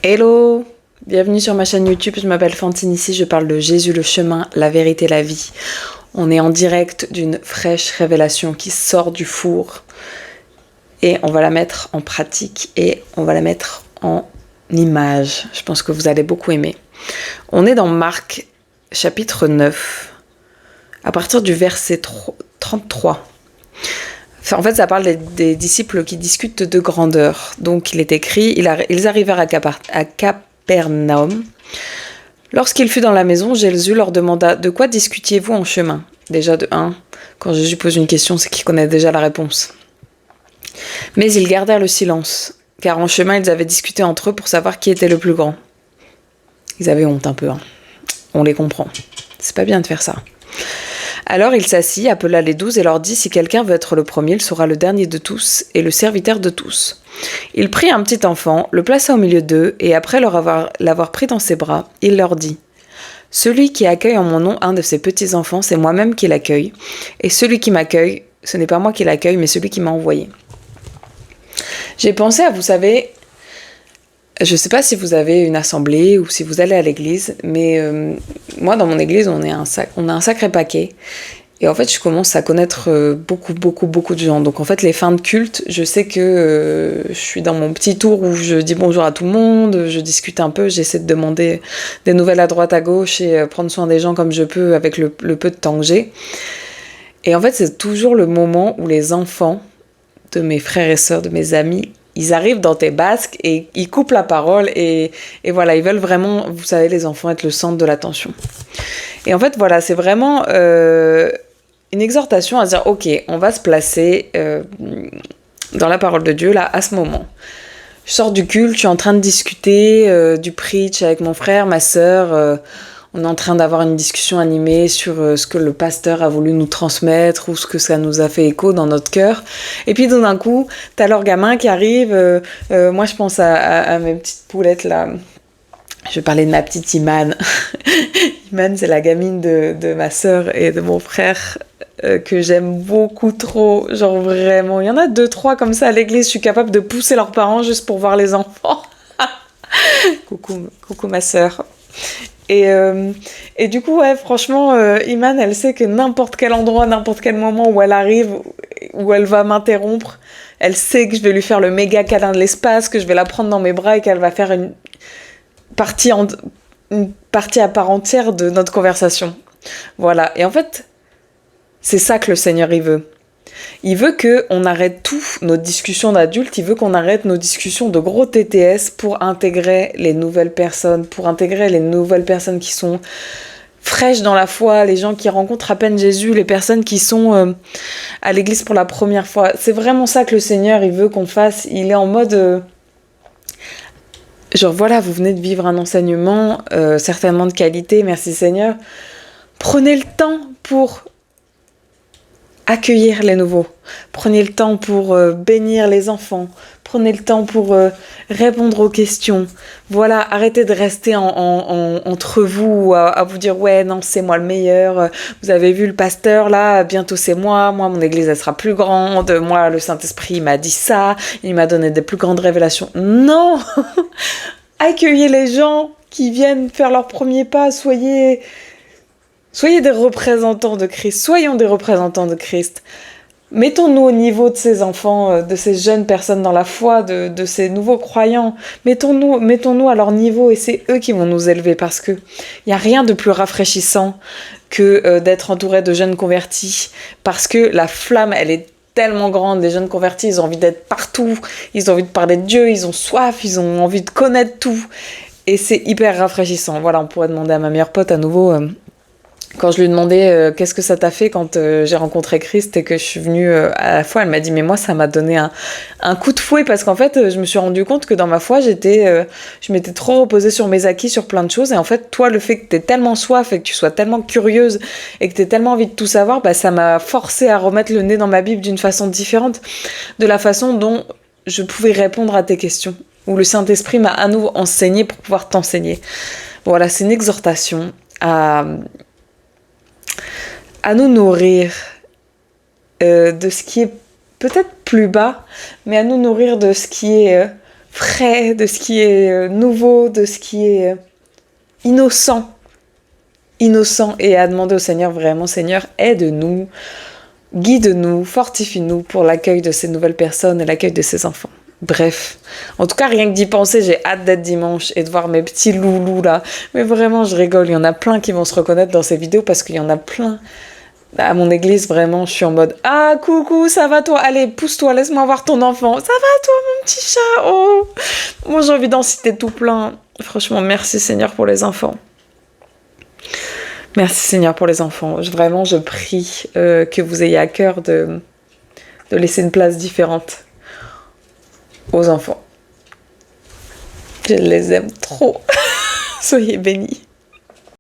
Hello! Bienvenue sur ma chaîne YouTube, je m'appelle Fantine, ici je parle de Jésus, le chemin, la vérité, la vie. On est en direct d'une fraîche révélation qui sort du four et on va la mettre en pratique et on va la mettre en image. Je pense que vous allez beaucoup aimer. On est dans Marc chapitre 9, à partir du verset 33. En fait, ça parle des disciples qui discutent de grandeur. Donc, il est écrit, ils arrivèrent à Capernaum. Lorsqu'il fut dans la maison, Jésus leur demanda « De quoi discutiez-vous en chemin ?» Déjà de 1, quand Jésus pose une question, c'est qu'il connaît déjà la réponse. Mais ils gardèrent le silence, car en chemin, ils avaient discuté entre eux pour savoir qui était le plus grand. Ils avaient honte un peu, hein. On les comprend. C'est pas bien de faire ça. Alors il s'assit, appela les 12 et leur dit « Si quelqu'un veut être le premier, il sera le dernier de tous et le serviteur de tous. » Il prit un petit enfant, le plaça au milieu d'eux, et après l'avoir pris dans ses bras, il leur dit « Celui qui accueille en mon nom un de ces petits enfants, c'est moi-même qui l'accueille, et celui qui m'accueille, ce n'est pas moi qui l'accueille, mais celui qui m'a envoyé. » J'ai pensé à, vous savez, je ne sais pas si vous avez une assemblée ou si vous allez à l'église, mais moi, dans mon église, on a un sacré paquet. Et en fait, je commence à connaître beaucoup de gens. Donc en fait, les fins de culte, je sais que je suis dans mon petit tour où je dis bonjour à tout le monde, je discute un peu, j'essaie de demander des nouvelles à droite à gauche et prendre soin des gens comme je peux avec le peu de temps que j'ai. Et en fait, c'est toujours le moment où les enfants de mes frères et sœurs, de mes amis, ils arrivent dans tes basques et ils coupent la parole et voilà, ils veulent vraiment, vous savez, les enfants être le centre de l'attention. Et en fait, voilà, c'est vraiment une exhortation à se dire, ok, on va se placer dans la parole de Dieu, là, à ce moment. Je sors du culte, je suis en train de discuter du preach avec mon frère, ma sœur, on est en train d'avoir une discussion animée sur ce que le pasteur a voulu nous transmettre ou ce que ça nous a fait écho dans notre cœur. Et puis d'un coup, t'as leur gamin qui arrive. Moi, je pense à mes petites poulettes là. Je vais parler de ma petite Imane. Imane, c'est la gamine de ma sœur et de mon frère que j'aime beaucoup trop. Genre vraiment, il y en a 2-3 comme ça à l'église. Je suis capable de pousser leurs parents juste pour voir les enfants. Coucou ma sœur. Et du coup, ouais, franchement, Imane, elle sait que n'importe quel endroit, n'importe quel moment où elle arrive, où elle va m'interrompre, elle sait que je vais lui faire le méga câlin de l'espace, que je vais la prendre dans mes bras et qu'elle va faire une partie à part entière de notre conversation. Voilà. Et en fait, c'est ça que le Seigneur, il veut. Il veut qu'on arrête tout, nos discussions d'adultes, il veut qu'on arrête nos discussions de gros TTS pour intégrer les nouvelles personnes, qui sont fraîches dans la foi, les gens qui rencontrent à peine Jésus, les personnes qui sont à l'église pour la première fois. C'est vraiment ça que le Seigneur, il veut qu'on fasse. Il est en mode... genre voilà, vous venez de vivre un enseignement, certainement de qualité, merci Seigneur. Prenez le temps pour accueillir les nouveaux. Prenez le temps pour bénir les enfants. Prenez le temps pour répondre aux questions. Voilà, arrêtez de rester entre vous à vous dire « Ouais, non, c'est moi le meilleur. Vous avez vu le pasteur, là, bientôt c'est moi. Moi, mon église, elle sera plus grande. Moi, le Saint-Esprit, il m'a dit ça. Il m'a donné des plus grandes révélations. » Non. Accueillez les gens qui viennent faire leur premier pas. Soyez des représentants de Christ, soyons des représentants de Christ. Mettons-nous au niveau de ces enfants, de ces jeunes personnes dans la foi, de ces nouveaux croyants. Mettons-nous à leur niveau et c'est eux qui vont nous élever parce que il n'y a rien de plus rafraîchissant que d'être entouré de jeunes convertis parce que la flamme, elle est tellement grande. Les jeunes convertis, ils ont envie d'être partout, ils ont envie de parler de Dieu, ils ont soif, ils ont envie de connaître tout. Et c'est hyper rafraîchissant. Voilà, on pourrait demander à ma meilleure pote à nouveau... quand je lui demandais qu'est-ce que ça t'a fait quand j'ai rencontré Christ et que je suis venue à la foi, elle m'a dit mais moi ça m'a donné un coup de fouet parce qu'en fait je me suis rendu compte que dans ma foi je m'étais trop reposée sur mes acquis sur plein de choses et en fait toi le fait que t'aies tellement soif et que tu sois tellement curieuse et que t'aies tellement envie de tout savoir, bah ça m'a forcé à remettre le nez dans ma Bible d'une façon différente, de la façon dont je pouvais répondre à tes questions, où le Saint-Esprit m'a à nouveau enseigné pour pouvoir t'enseigner. Voilà, c'est une exhortation à nous nourrir de ce qui est peut-être plus bas, mais à nous nourrir de ce qui est frais, de ce qui est nouveau, de ce qui est innocent. Innocent, et à demander au Seigneur vraiment, Seigneur, aide-nous, guide-nous, fortifie-nous pour l'accueil de ces nouvelles personnes et l'accueil de ces enfants. Bref, en tout cas, rien que d'y penser, j'ai hâte d'être dimanche et de voir mes petits loulous là. Mais vraiment, je rigole, il y en a plein qui vont se reconnaître dans ces vidéos parce qu'il y en a plein. À mon église, vraiment, je suis en mode « Ah, coucou, ça va toi? Allez, pousse-toi, laisse-moi voir ton enfant. Ça va toi, mon petit chat? Oh !» Moi, j'ai envie d'en citer tout plein. Franchement, merci Seigneur pour les enfants. Merci Seigneur pour les enfants. Vraiment, je prie que vous ayez à cœur de laisser une place différente aux enfants. Je les aime trop. Soyez bénis.